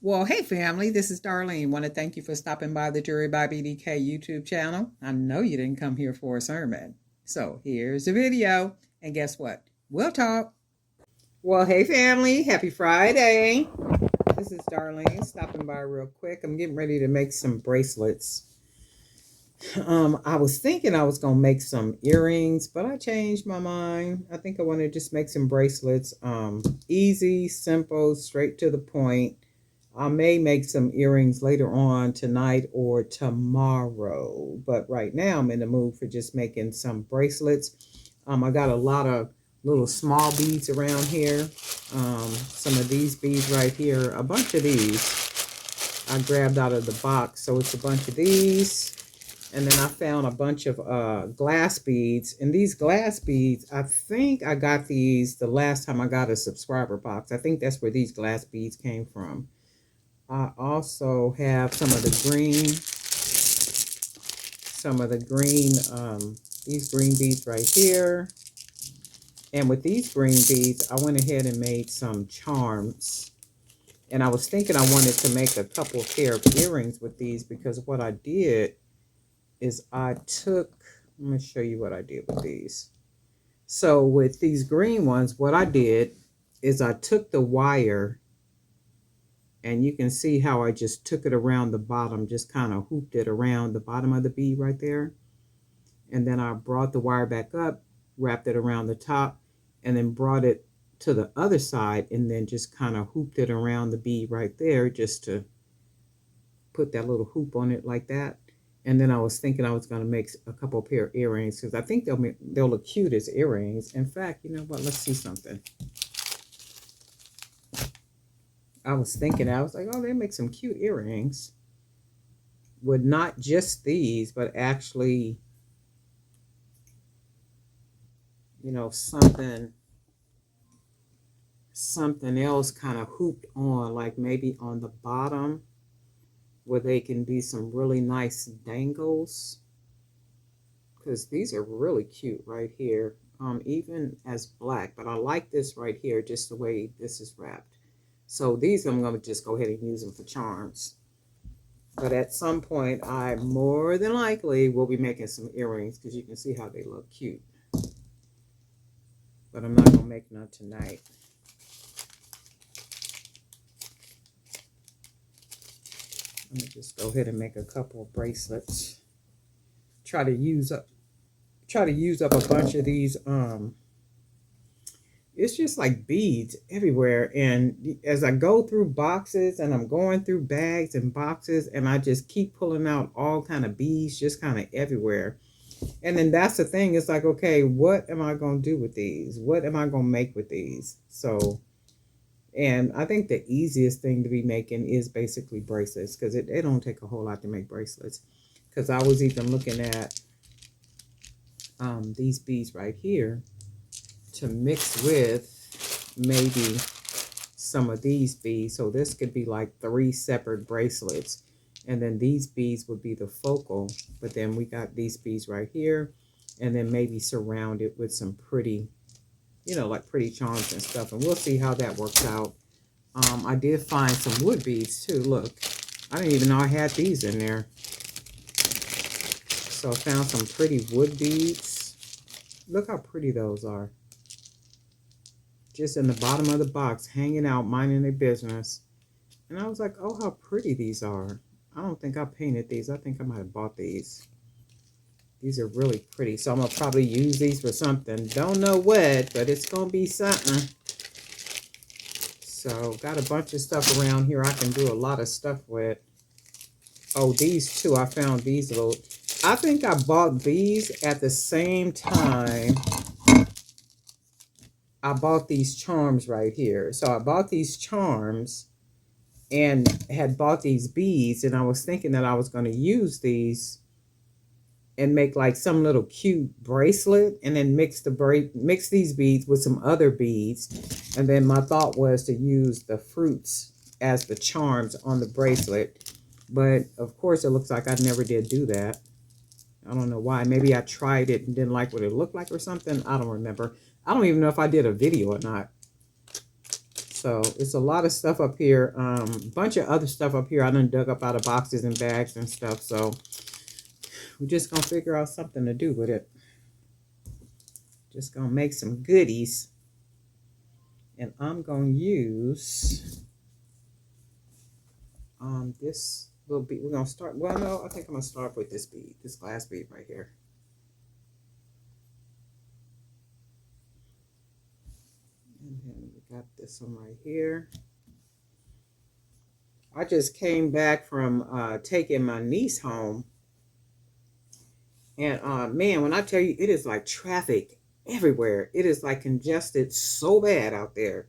Well, hey family, this is Darlene. Want to thank you for stopping by the Jury by BDK YouTube channel. I know you didn't come here for a sermon. So here's the video. And guess what? We'll talk. Well, hey family, happy Friday. This is Darlene stopping by real quick. I'm getting ready to make some bracelets. I was thinking I was going to make some earrings, but I changed my mind. I think I want to just make some bracelets. Easy, simple, straight to the point. I may make some earrings later on tonight or tomorrow, but right now I'm in the mood for just making some bracelets. I got a lot of little small beads around here. Some of these beads right here, a bunch of these I grabbed out of the box. So it's a bunch of these. And then I found a bunch of glass beads. And these glass beads, I think I got these the last time I got a subscriber box. I think that's where these glass beads came from. I also have some of the green, these green beads right here. And with these green beads, I went ahead and made some charms. And I was thinking I wanted to make a couple pair of earrings with these because what I did is I'm going to show you what I did with these. So with these green ones, what I did is I took the wire, and you can see how I just took it around the bottom, just kind of hooped it around the bottom of the bead right there. And then I brought the wire back up, wrapped it around the top, and then brought it to the other side, and then just kind of hooped it around the bead right there, just to put that little hoop on it like that. And then I was thinking I was going to make a couple pair of earrings because I think they'll look cute as earrings. In fact, you know what? Let's see something. I was like, oh, they make some cute earrings with not just these, but actually, you know, something else kind of hooped on, like maybe on the bottom where they can be some really nice dangles. Because these are really cute right here, even as black. But I like this right here, just the way this is wrapped. So these I'm going to just go ahead and use them for charms. But at some point, I more than likely will be making some earrings because you can see how they look cute. But I'm not going to make none tonight. Let me just go ahead and make a couple of bracelets. Try to use up a bunch of these it's just like beads everywhere. And as I go through boxes and I'm going through bags and boxes, and I just keep pulling out all kind of beads just kind of everywhere. And then that's the thing. It's like, okay, what am I going to do with these? What am I going to make with these? So, and I think the easiest thing to be making is basically bracelets because it don't take a whole lot to make bracelets. Because I was even looking at these beads right here to mix with maybe some of these beads. So this could be like 3 separate bracelets. And then these beads would be the focal. But then we got these beads right here. And then maybe surround it with some pretty, you know, like pretty charms and stuff. And we'll see how that works out. I did find some wood beads too. Look, I didn't even know I had these in there. So I found some pretty wood beads. Look how pretty those are. Just in the bottom of the box, hanging out, minding their business. And I was like, oh, how pretty these are. I don't think I painted these. I think I might have bought these. These are really pretty. So I'm going to probably use these for something. Don't know what, but it's going to be something. So got a bunch of stuff around here I can do a lot of stuff with. Oh, these two, I found these little. I think I bought these at the same time I bought these charms right here. So I bought these charms and had bought these beads, and I was thinking that I was going to use these and make like some little cute bracelet, and then mix these beads with some other beads. And then my thought was to use the fruits as the charms on the bracelet. But of course, it looks like I never did do that. I don't know why. Maybe I tried it and didn't like what it looked like or something. I don't remember. I don't even know if I did a video or not. So it's a lot of stuff up here. Bunch of other stuff up here I done dug up out of boxes and bags and stuff. So we're just gonna figure out something to do with it. Just gonna make some goodies. And I'm gonna use this little bead. We're gonna start, well no, I think I'm gonna start with this bead, this glass bead right here. And then we got this one right here. I just came back from taking my niece home. And man, when I tell you, it is like traffic everywhere. It is like congested so bad out there.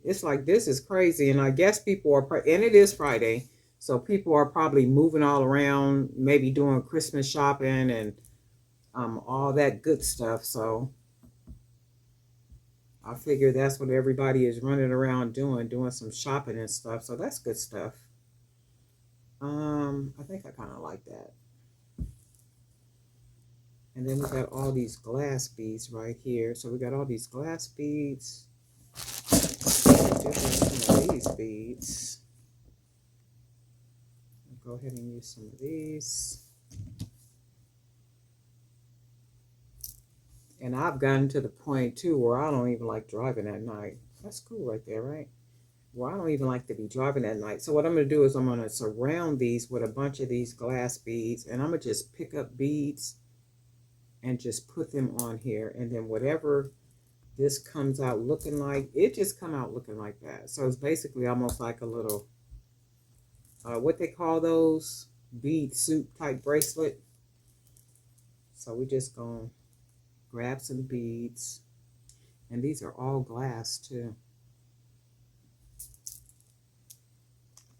It's like, this is crazy. And I guess people are, and it is Friday, so people are probably moving all around, maybe doing Christmas shopping and all that good stuff. So I figure that's what everybody is running around doing some shopping and stuff. So that's good stuff. I think I kind of like that. And then we got all these glass beads right here. So we got all these glass beads. Different some of these beads. I'll go ahead and use some of these. And I've gotten to the point too where I don't even like driving at night. That's cool right there, right? Well, I don't even like to be driving at night. So what I'm going to do is I'm going to surround these with a bunch of these glass beads. And I'm going to just pick up beads and just put them on here. And then whatever this comes out looking like, it just come out looking like that. So it's basically almost like a little, what they call those, bead soup type bracelet. So we're just going to grab some beads. And these are all glass too.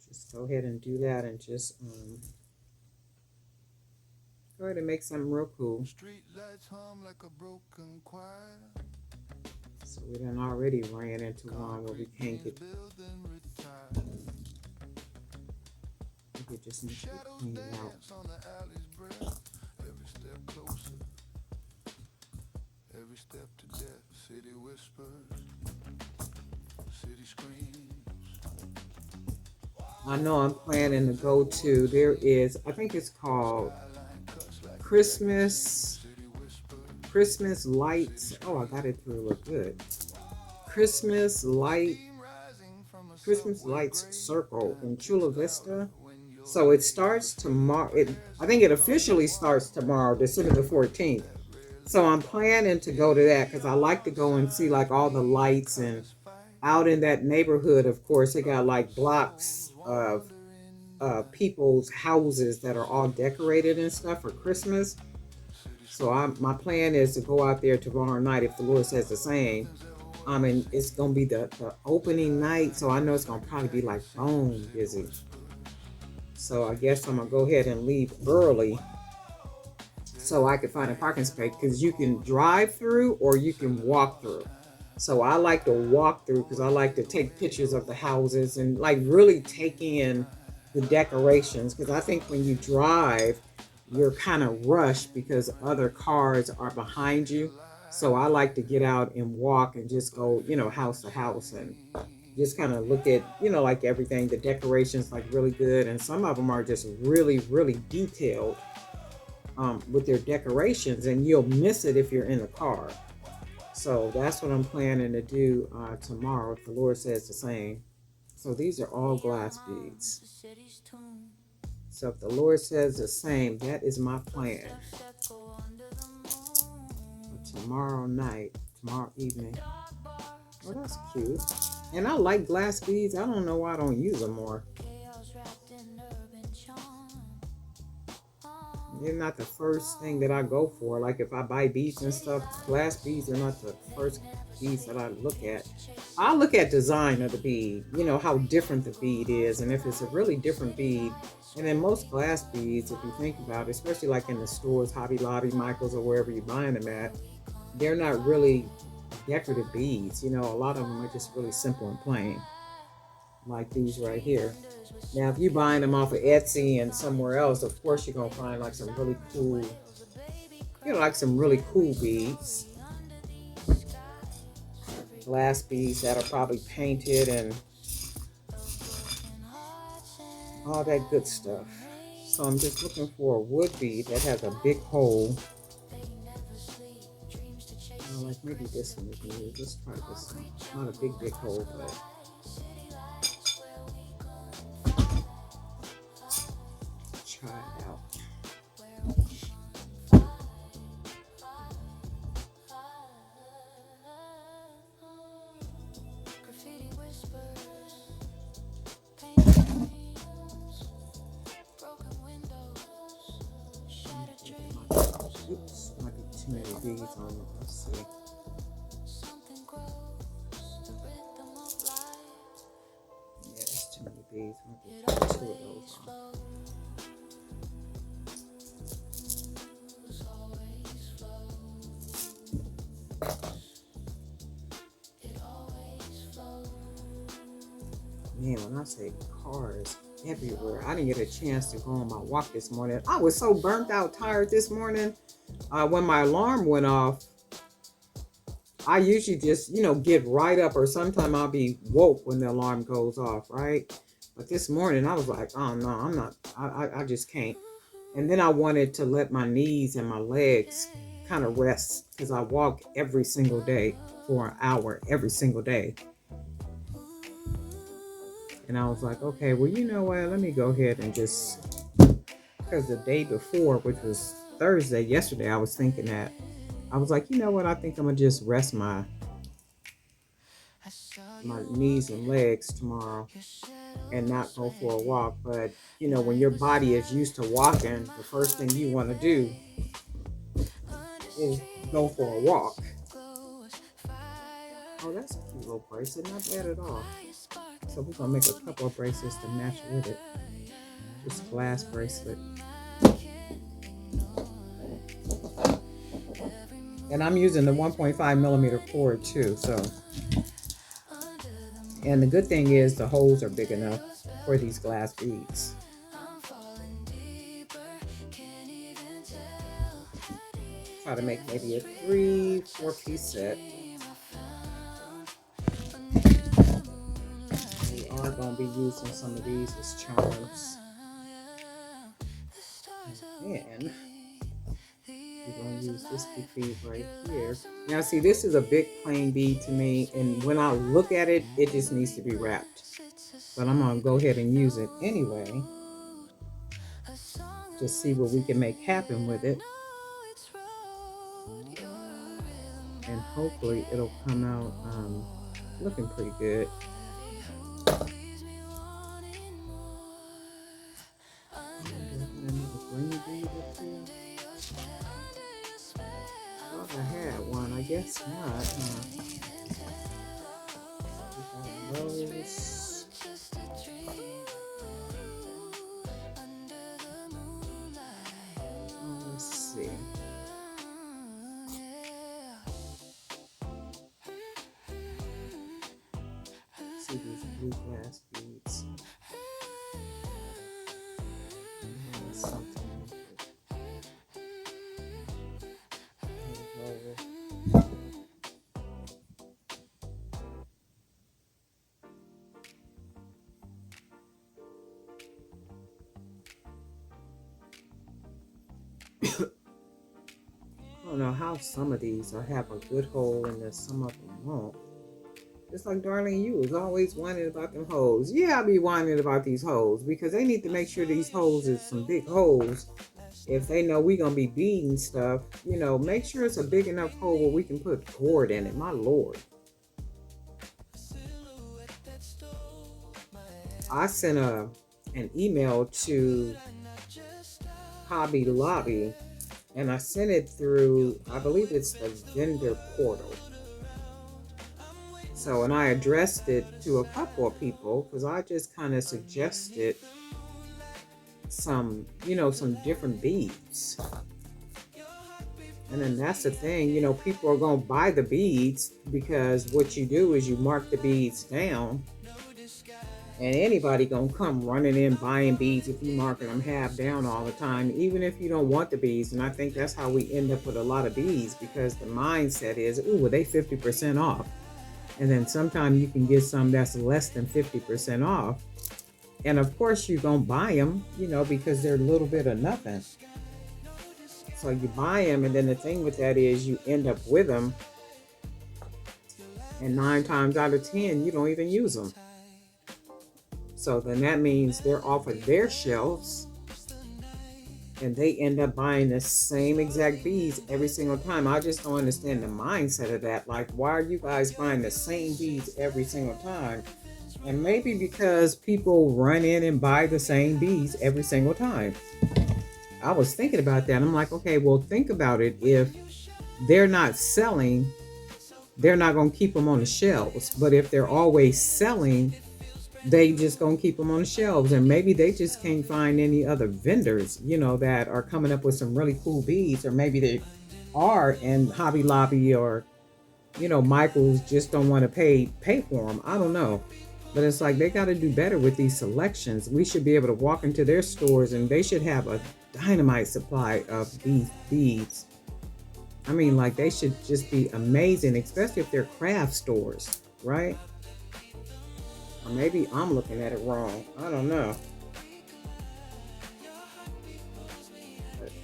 Just go ahead and do that and just go ahead and make something real cool. Street lights hum like a broken choir. So we done already ran into one where we can't get. We just need to clean it out. Every step closer, every step to death. City whispers, city screams. I know I'm planning to go to. There is, I think it's called Christmas lights. Oh, I got it to look good. Christmas lights circle in Chula Vista. So it starts tomorrow. I think it officially starts tomorrow, December the 14th. So I'm planning to go to that because I like to go and see like all the lights. And out in that neighborhood, of course, they got like blocks of people's houses that are all decorated and stuff for Christmas. So my plan is to go out there tomorrow night if the Lord says the same. And it's going to be the opening night, so I know it's going to probably be like bone busy. So I guess I'm going to go ahead and leave early so I can find a parking space, because you can drive through or you can walk through. So I like to walk through because I like to take pictures of the houses and like really take in the decorations, because I think when you drive, you're kind of rushed because other cars are behind you. So I like to get out and walk and just go, house to house and just kind of look at, like everything. The decorations like really good. And some of them are just really, really detailed with their decorations, and you'll miss it if you're in the car. So that's what I'm planning to do tomorrow, if the Lord says the same. So these are all glass beads. So if the Lord says the same, that is my plan. Tomorrow evening. Oh, that's cute. And I like glass beads. I don't know why I don't use them more. They're not the first thing that I go for. Like if I buy beads and stuff, glass beads are not the first beads that I look at. I look at design of the bead, how different the bead is. And if it's a really different bead, and then most glass beads, if you think about it, especially like in the stores, Hobby Lobby, Michael's, or wherever you're buying them at, they're not really decorative beads. A lot of them are just really simple and plain, like these right here. Now, if you're buying them off of Etsy and somewhere else, of course you're going to find like some really cool, like some really cool beads. glass beads that are probably painted and all that good stuff. So I'm just looking for a wood bead that has a big hole. Like maybe this one we can use. Let's try this one. Not a big hole, but try it out. Oops, might be too many beads on it. Let's see. Yeah, that's too many beads. Might be two of those on. Man, when I say cars everywhere, I didn't get a chance to go on my walk this morning. I was so burnt out, tired this morning. When my alarm went off, I usually just, get right up, or sometime I'll be woke when the alarm goes off, right? But this morning I was like, oh no, I'm not, I just can't. And then I wanted to let my knees and my legs kind of rest, because I walk every single day for an hour every single day. And I was like, okay, well, you know what? Let me go ahead and just, because the day before, which was Thursday, yesterday, I was thinking that, I was like, you know what? I think I'm going to just rest my knees and legs tomorrow and not go for a walk. But, when your body is used to walking, the first thing you want to do is go for a walk. Oh, that's a cute little bracelet. Not bad at all. So we're going to make a couple of bracelets to match with it. This glass bracelet. And I'm using the 1.5 millimeter cord too. So, and the good thing is the holes are big enough for these glass beads. Try to make maybe a 3-4 piece set. We are going to be using some of these as charms. And we're going to use this big bead right here. Now see, this is a big plain bead to me, and when I look at it, it just needs to be wrapped. But I'm going to go ahead and use it anyway, to see what we can make happen with it. And hopefully it'll come out looking pretty good. I had one, I guess not. Those. Let's see. See these blue glass beads. Something. I don't know how some of these will have a good hole and then some of them won't. Just like Darlene, you was always whining about them holes. Yeah, I be whining about these holes because they need to make sure these holes is some big holes. If they know we gonna be beading stuff, make sure it's a big enough hole where we can put cord in it. My Lord. I sent an email to Hobby Lobby, and I sent it through, I believe it's the vendor portal. So, and I addressed it to a couple of people because I just kind of suggested some, some different beads. And then that's the thing, people are going to buy the beads because what you do is you mark the beads down. And anybody gonna come running in buying beads if you marking them half down all the time, even if you don't want the beads. And I think that's how we end up with a lot of beads, because the mindset is, ooh, well, they 50% off. And then sometimes you can get some that's less than 50% off. And of course, you don't buy them, you know, because they're a little bit of nothing. So you buy them, and then the thing with that is you end up with them, and 9 times out of 10, you don't even use them. So then that means they're off of their shelves, and they end up buying the same exact beads every single time. I just don't understand the mindset of that. Like, why are you guys buying the same beads every single time? And maybe because people run in and buy the same beads every single time. I was thinking about that. I'm like, okay, well, think about it. If they're not selling, they're not going to keep them on the shelves. But if they're always selling, they just gonna keep them on the shelves. And maybe they just can't find any other vendors, you know, that are coming up with some really cool beads. Or maybe they are, and Hobby Lobby or, you know, Michael's just don't want to pay for them. I don't know. But it's like they got to do better with these selections. We should be able to walk into their stores and they should have a dynamite supply of these beads. I mean, like, they should just be amazing, especially if they're craft stores, right? Or maybe I'm looking at it wrong. I don't know.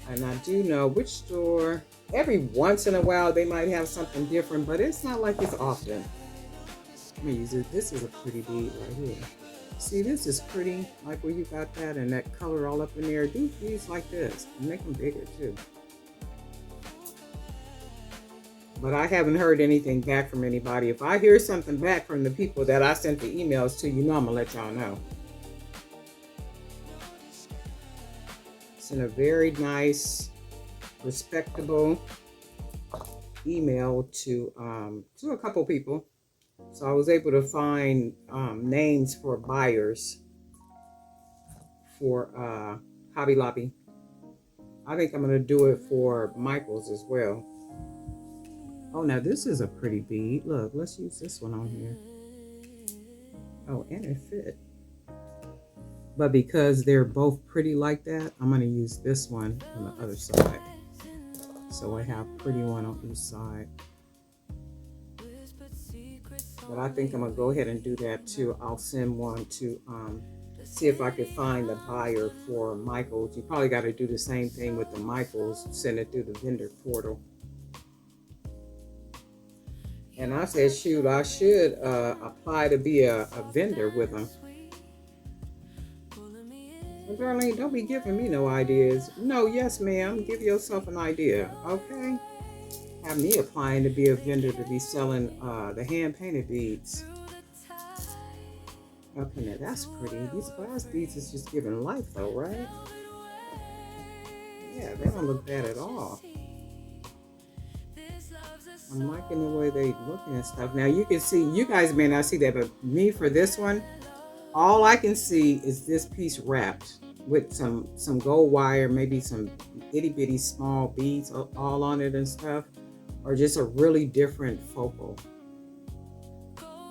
And I do know which store, every once in a while they might have something different, but it's not like it's often. Let me use it. This is a pretty bead right here. See, this is pretty, like where you got that and that color all up in there. Do beads like this and make them bigger too. But I haven't heard anything back from anybody. If I hear something back from the people that I sent the emails to, you know I'm going to let y'all know. Sent a very nice, respectable email to a couple people. So I was able to find names for buyers for Hobby Lobby. I think I'm going to do it for Michael's as well. Oh, now this is a pretty bead. Look, let's use this one on here. Oh, and it fit. But because they're both pretty like that, I'm going to use this one on the other side. So I have pretty one on each side. But I think I'm going to go ahead and do that too. I'll send one to see if I could find a buyer for Michael's. You probably got to do the same thing with the Michael's. Send it through the vendor portal. And I said, shoot, I should apply to be a vendor with them. Well, Darlene, don't be giving me no ideas. No, yes, ma'am. Give yourself an idea, okay? Have me applying to be a vendor to be selling the hand-painted beads. Okay, now that's pretty. These glass beads is just giving life, though, right? Yeah, they don't look bad at all. I'm liking the way they looking at stuff. Now you can see, you guys may not see that, but me for this one, all I can see is this piece wrapped with some gold wire, maybe some itty bitty small beads all on it and stuff, or just a really different focal.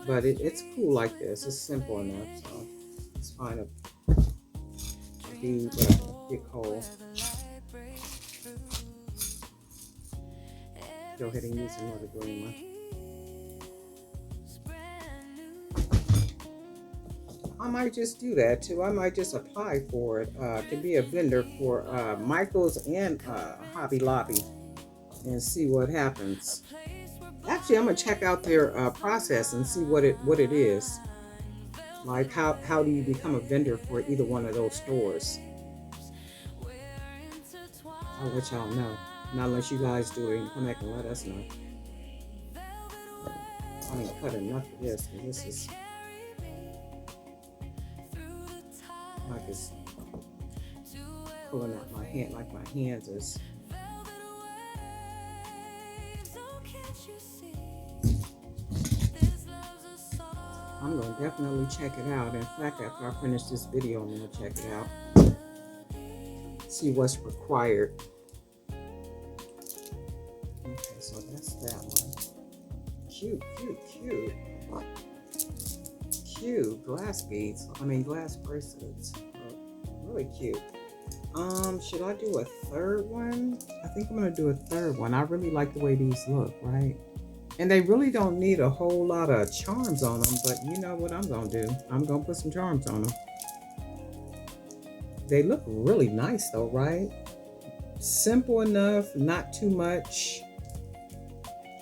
But it's cool like this. It's simple enough, so it's fine. A bead with a big hole. Go ahead and use another green one. I might just do that too. I might just apply for it to be a vendor for Michael's and Hobby Lobby and see what happens. Actually, I'm gonna check out their process and see what it is. Like how do you become a vendor for either one of those stores? I'll let y'all know. Not unless you guys do it, you can come back and let us know. I ain't cut enough of this, and this is like it's pulling out my hand, like my hands is. I'm gonna definitely check it out. In fact, after I finish this video, I'm gonna check it out. See what's required. Okay, so that's that one. Cute, cute, cute. Cute glass beads. I mean glass bracelets. Really cute. Should I do a third one? I think I'm gonna do a third one. I really like the way these look, right? And they really don't need a whole lot of charms on them, but you know what I'm going to do? I'm going to put some charms on them. They look really nice though, right? Simple enough, not too much,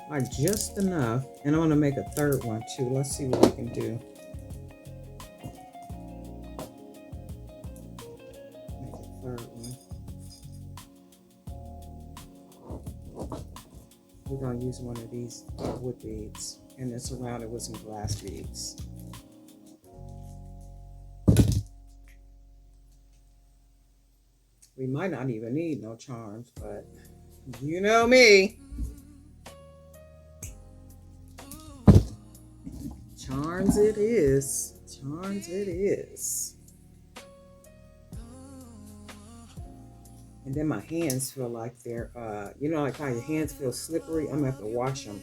like just enough. And I'm going to make a third one too. Let's see what we can do. Make a third one. We're going to use one of these wood beads, and it's surrounded with some glass beads. We might not even need no charms, but you know me. Charms it is. Charms it is. And then my hands feel like they're, you know, like how your hands feel slippery? I'm going to have to wash them.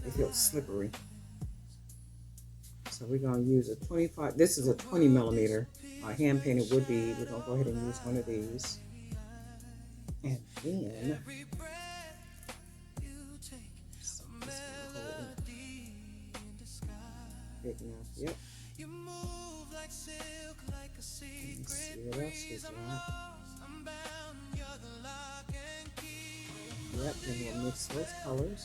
They feel slippery. So we're going to use a 25, this is a 20 millimeter hand painted wood bead. We're going to go ahead and use one of these. And then, so this gonna hold big enough, yep. Let's see what else we got. Yep, and we'll mix those colors.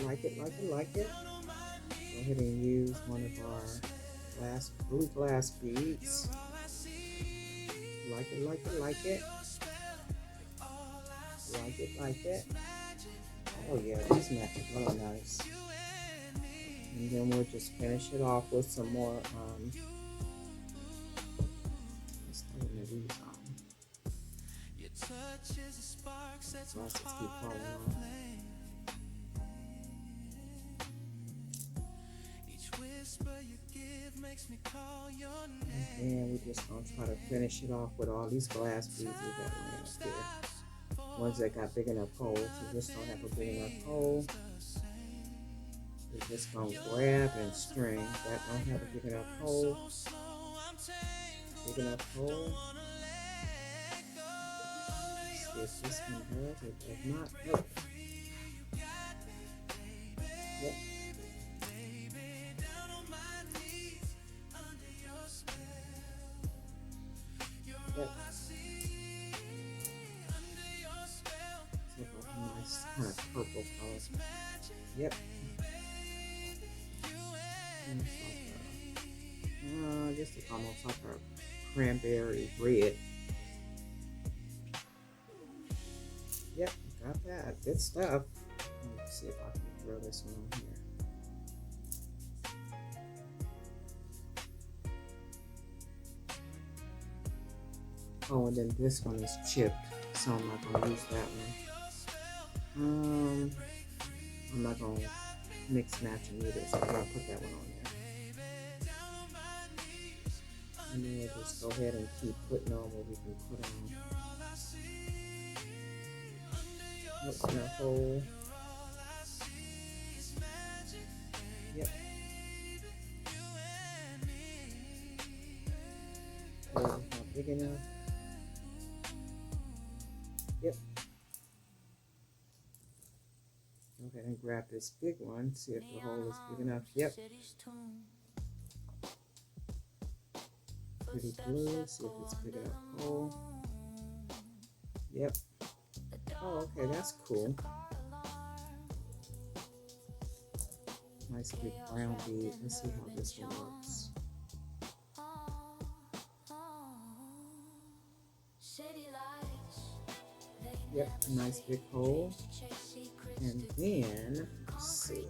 Like it, like it, like it. Go ahead and use one of our blue glass beads. Like it, like it, like it. Like it, like it. Oh yeah, these match are really nice. And then we'll just finish it off with some more, let's throw one of these on. Glasses keep falling off. And we're just going to try to finish it off with all these glass beads we got laying up here. Ones that got big enough holes. We just don't have a big enough hole. We're just going to grab and string. That don't have a big enough hole. Big enough hole. Let's see if this one does. It does not. Nope. Yep. Yep. It's like a nice kind of purple color. Yep. This is almost like a cranberry red. Yep, got that. Good stuff. Let's see if I can throw this one on here. Oh, and then this one is chipped, so I'm not going to use that one. I'm not going to mix match and either, so I'm going to put that one on there. And then we'll just go ahead and keep putting on what we can put on. Nope, in a hole. Yep. Oh, not big enough. Yep. Go ahead and grab this big one, see if the hole is big enough. Yep. Pretty blue, see if it's big enough hole. Yep. Oh, okay, that's cool. Nice big brown bead. Let's see how this one works. Yep, nice big hole. And then, let's see.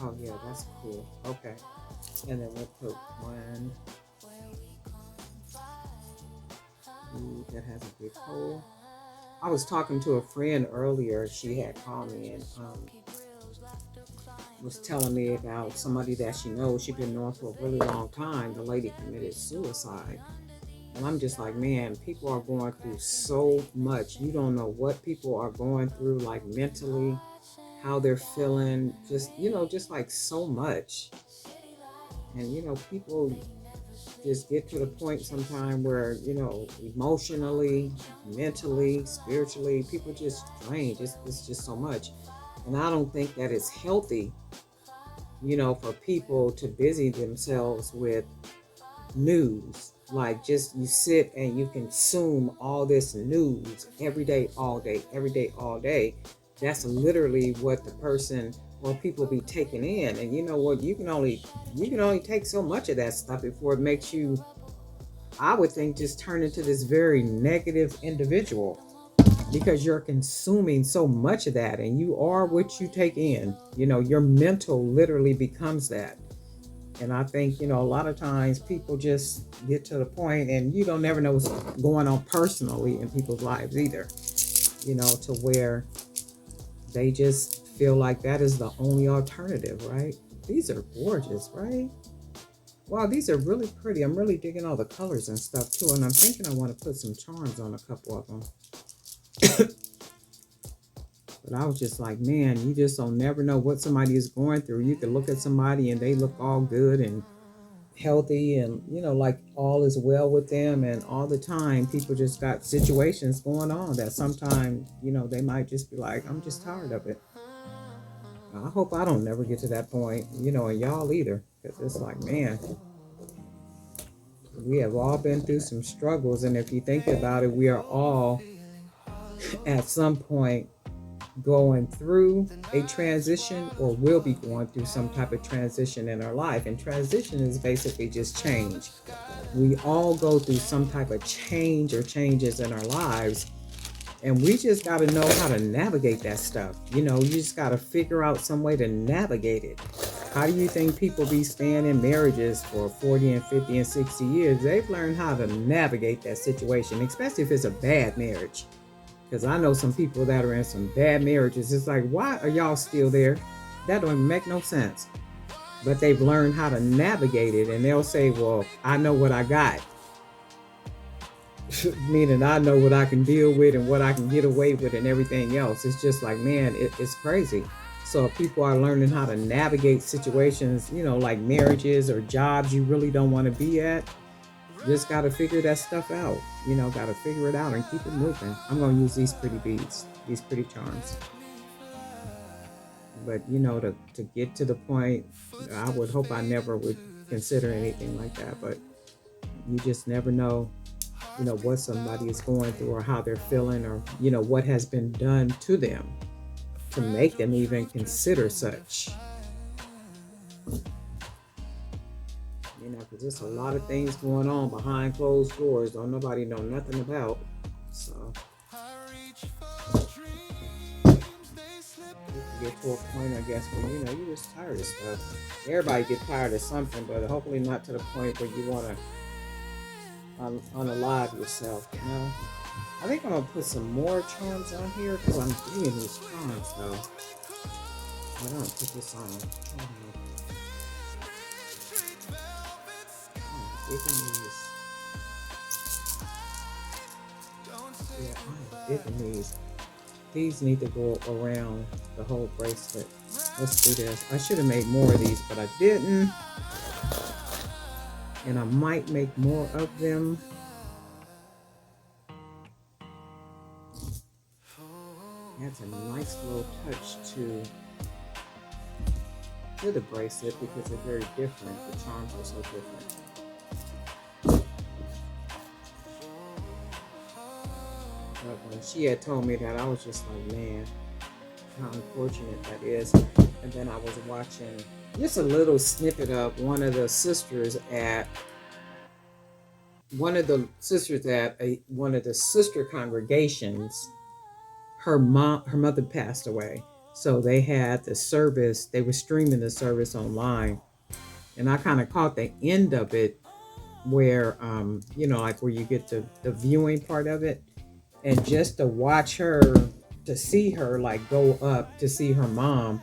Oh yeah, that's cool. Okay. And then we'll put one that has a big hole. I was talking to a friend earlier. She had called me and was telling me about somebody that she knows. She's been known for a really long time. The lady committed suicide. And I'm just like, man, people are going through so much. You don't know what people are going through, like mentally, how they're feeling, just, you know, just like so much. And, you know, people just get to the point sometime where, emotionally, mentally, spiritually, people just drain. It's just so much. And I don't think that it's healthy, for people to busy themselves with news. Like, just you sit and you consume all this news every day, all day, every day, all day. That's literally what the person or people be taking in. And you know what? You can only take so much of that stuff before it makes you, I would think, just turn into this very negative individual, because you're consuming so much of that, and you are what you take in. Your mental literally becomes that. And I think, a lot of times people just get to the point, and you don't never know what's going on personally in people's lives either, to where they just feel like that is the only alternative, right? These are gorgeous, right? Wow, these are really pretty. I'm really digging all the colors and stuff too. And I'm thinking I want to put some charms on a couple of them. But I was just like, man, you just don't never know what somebody is going through. You can look at somebody and they look all good and healthy, and like all is well with them, and all the time people just got situations going on that sometimes they might just be like, I'm just tired of it. I hope I don't never get to that point, and y'all either, because it's like, man, we have all been through some struggles, and if you think about it, we are all at some point going through a transition, or will be going through some type of transition in our life. And transition is basically just change. We all go through some type of change or changes in our lives, and we just got to know how to navigate that stuff. You just got to figure out some way to navigate it. How do you think people be staying in marriages for 40 and 50 and 60 years? They've learned how to navigate that situation, especially if it's a bad marriage. Because I know some people that are in some bad marriages. It's like, why are y'all still there? That don't even make no sense. But they've learned how to navigate it. And they'll say, well, I know what I got. Meaning I know what I can deal with and what I can get away with and everything else. It's just like, man, it's crazy. So if people are learning how to navigate situations, like marriages or jobs you really don't want to be at, just got to figure that stuff out. Got to figure it out and keep it moving. I'm going to use these pretty beads, these pretty charms. But, to get to the point, I would hope I never would consider anything like that. But you just never know, what somebody is going through, or how they're feeling, or, what has been done to them to make them even consider such. Because there's a lot of things going on behind closed doors. Don't nobody know nothing about. So you get to a point, I guess, where you're just tired of stuff. Everybody get tired of something, but hopefully not to the point where you want to unalive yourself. I think I'm gonna put some more charms on here because I'm digging these charms though. I don't put this on. I'm digging these. These need to go around the whole bracelet. Let's do this. I should have made more of these, but I didn't. And I might make more of them. Adds a nice little touch to the bracelet because they're very different. The charms are so different. But when she had told me that, I was just like, man, how unfortunate that is. And then I was watching just a little snippet of one of the sisters at one of the sister congregations. Her mother passed away. So they had the service, they were streaming the service online. And I kind of caught the end of it where, like where you get the viewing part of it. And just to watch her, to see her like go up to see her mom,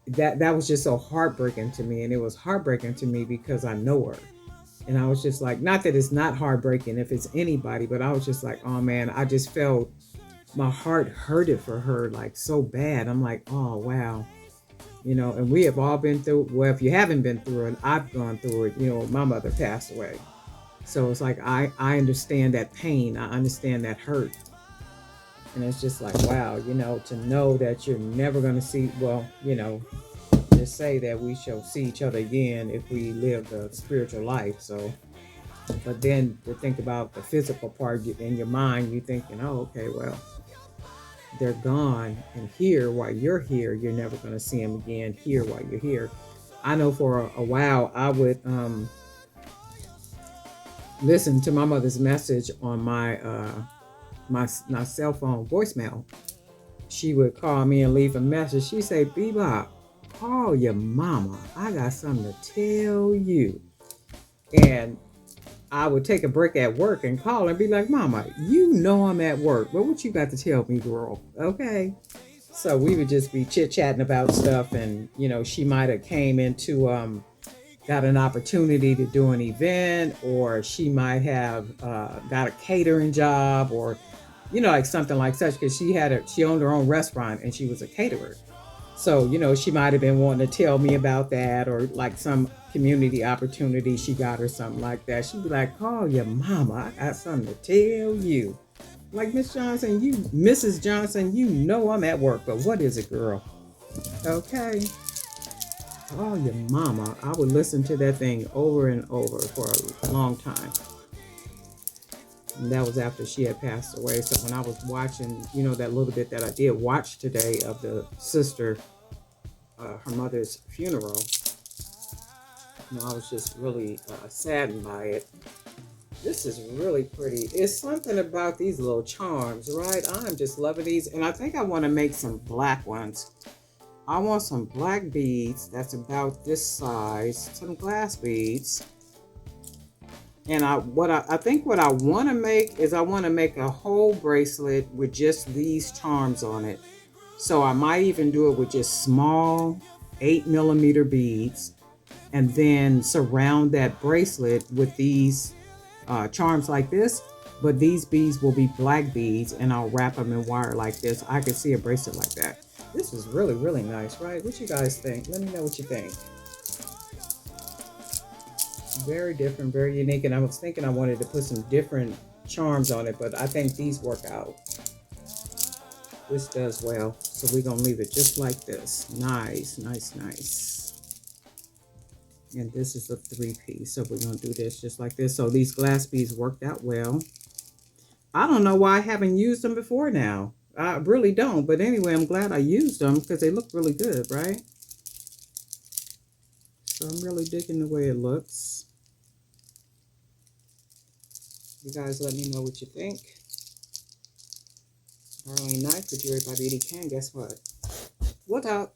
that was just so heartbreaking to me. And it was heartbreaking to me because I know her. And I was just like, not that it's not heartbreaking if it's anybody, but I was just like, oh man, I just felt my heart hurted for her like so bad. I'm like, oh wow. And we have all been through, well, if you haven't been through it, I've gone through it. My mother passed away. So it's like I understand that pain. I understand that hurt. And it's just like, wow, to know that you're never going to see, well, just say that we shall see each other again if we live the spiritual life. So, but then to think about the physical part in your mind, you thinking, oh, okay, well, they're gone. And here, while you're here, you're never going to see them again here while you're here. I know for a while I would listen to my mother's message on my cell phone voicemail. She would call me and leave a message. She'd say, Bebop, call your mama. I got something to tell you. And I would take a break at work and call her and be like, Mama, I'm at work, but what you got to tell me, girl? Okay. So we would just be chit-chatting about stuff, and she might have came into got an opportunity to do an event, or she might have got a catering job, or like something like such, because she owned her own restaurant and she was a caterer. So she might have been wanting to tell me about that, or like some community opportunity she got or something like that. She'd be like, call your mama, I got something to tell you. Like, Miss Johnson, Mrs. Johnson, I'm at work, but what is it, girl? Okay. Call your mama. I would listen to that thing over and over for a long time. And that was after she had passed away. So when I was watching, that little bit that I did watch today of the sister, her mother's funeral, I was just really saddened by it. This is really pretty. It's something about these little charms, right? I'm just loving these. And I think I want to make some black ones. I want some black beads that's about this size, some glass beads. And I think what I want to make is I want to make a whole bracelet with just these charms on it. So I might even do it with just small 8mm beads, and then surround that bracelet with these charms like this. But these beads will be black beads, and I'll wrap them in wire like this. I could see a bracelet like that. This is really, really nice, right? What you guys think? Let me know what you think. Very different, very unique. And I was thinking I wanted to put some different charms on it, but I think these work out. This does well. So we're going to leave it just like this. Nice, nice, nice. And this is a 3-piece. So we're going to do this just like this. So these glass beads worked out well. I don't know why I haven't used them before now. I really don't. But anyway, I'm glad I used them because they look really good, right? So I'm really digging the way it looks. You guys let me know what you think. Darling Knife with Jewelry by BD Can. Guess what? What up?